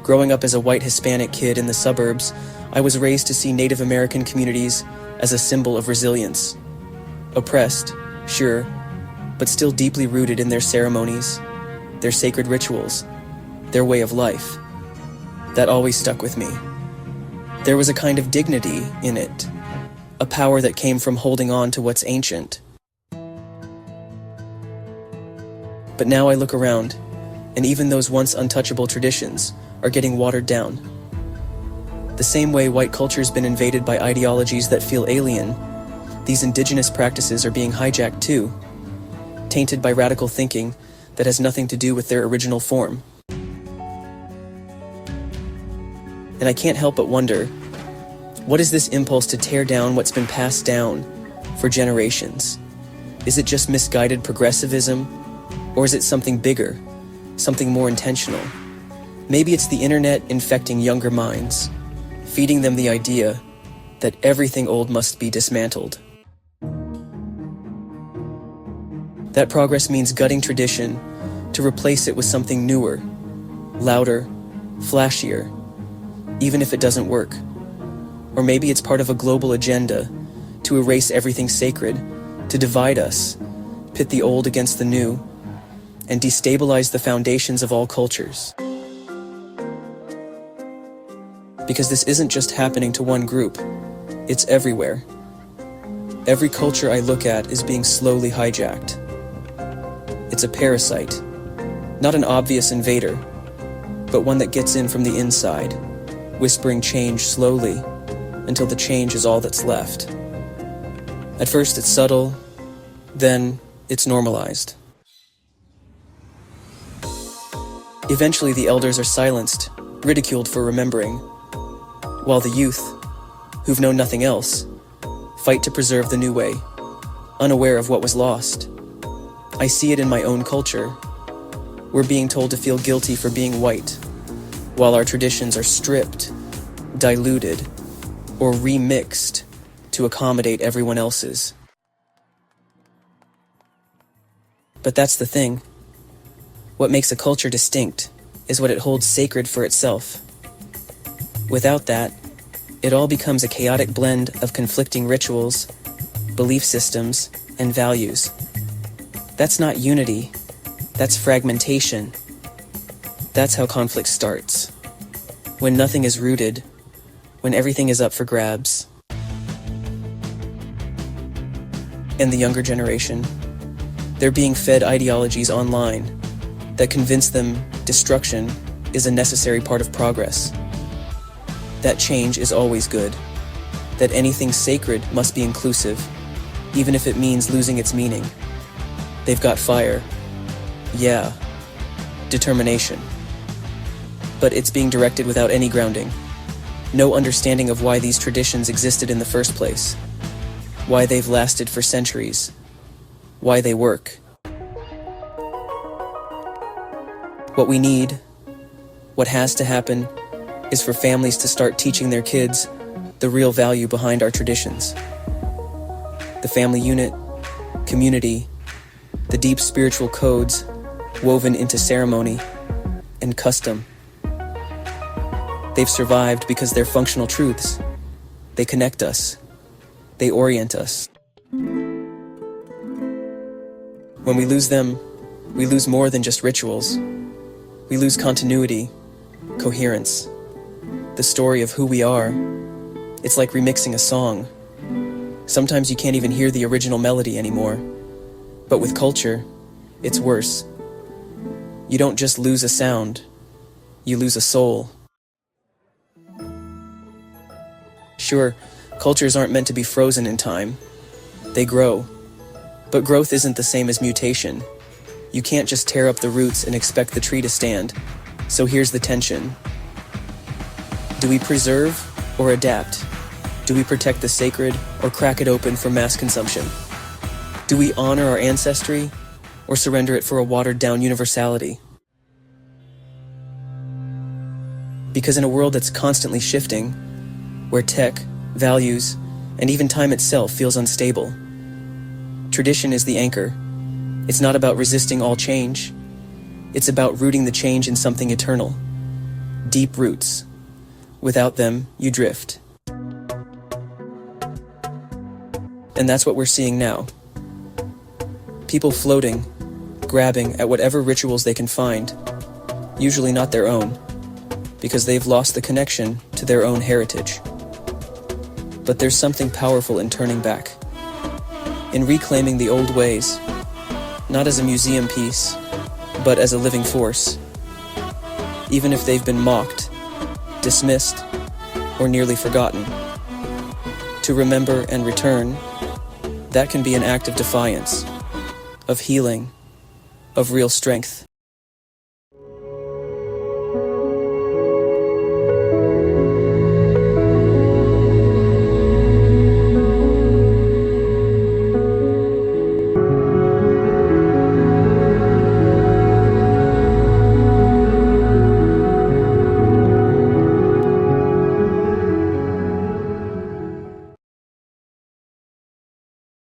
Growing up as a white Hispanic kid in the suburbs, I was raised to see Native American communities as a symbol of resilience. Oppressed, sure, but still deeply rooted in their ceremonies, their sacred rituals, their way of life. That always stuck with me. There was a kind of dignity in it, a power that came from holding on to what's ancient. But now I look around, and even those once untouchable traditions are getting watered down. The same way white culture's been invaded by ideologies that feel alien, these indigenous practices are being hijacked too, tainted by radical thinking that has nothing to do with their original form. And I can't help but wonder, what is this impulse to tear down what's been passed down for generations? Is it just misguided progressivism? Or is it something bigger, something more intentional? Maybe it's the internet infecting younger minds, feeding them the idea that everything old must be dismantled. That progress means gutting tradition to replace it with something newer, louder, flashier, even if it doesn't work. Or maybe it's part of a global agenda to erase everything sacred, to divide us, pit the old against the new, and destabilize the foundations of all cultures. Because this isn't just happening to one group, it's everywhere. Every culture I look at is being slowly hijacked. It's a parasite, not an obvious invader, but one that gets in from the inside, whispering change slowly until the change is all that's left. At first it's subtle, then it's normalized. Eventually the elders are silenced, ridiculed for remembering, while the youth, who've known nothing else, fight to preserve the new way, unaware of what was lost. I see it in my own culture. We're being told to feel guilty for being white, while our traditions are stripped, diluted, or remixed to accommodate everyone else's. But that's the thing. What makes a culture distinct is what it holds sacred for itself. Without that, it all becomes a chaotic blend of conflicting rituals, belief systems, and values. That's not unity, that's fragmentation. That's how conflict starts. When nothing is rooted, when everything is up for grabs. And the younger generation, they're being fed ideologies online that convince them destruction is a necessary part of progress. That change is always good. That anything sacred must be inclusive, even if it means losing its meaning. They've got fire. Yeah. Determination. But it's being directed without any grounding. No understanding of why these traditions existed in the first place. Why they've lasted for centuries. Why they work. What we need, what has to happen, is for families to start teaching their kids the real value behind our traditions. The family unit, community, the deep spiritual codes woven into ceremony and custom. They've survived because they're functional truths. They connect us. They orient us. When we lose them, we lose more than just rituals. We lose continuity, coherence, the story of who we are. It's like remixing a song. Sometimes you can't even hear the original melody anymore. But with culture, it's worse. You don't just lose a sound, you lose a soul. Sure, cultures aren't meant to be frozen in time. They grow. But growth isn't the same as mutation. You can't just tear up the roots and expect the tree to stand. So here's the tension. Do we preserve or adapt? Do we protect the sacred or crack it open for mass consumption? Do we honor our ancestry or surrender it for a watered-down universality? Because in a world that's constantly shifting, where tech, values, and even time itself feels unstable, tradition is the anchor. It's not about resisting all change. It's about rooting the change in something eternal. deep roots. Without them, you drift. And that's what we're seeing now. People floating, grabbing at whatever rituals they can find, usually not their own, because they've lost the connection to their own heritage. But there's something powerful in turning back, in reclaiming the old ways, not as a museum piece, but as a living force. Even if they've been mocked, dismissed, or nearly forgotten. To remember and return, that can be an act of defiance, of healing, of real strength.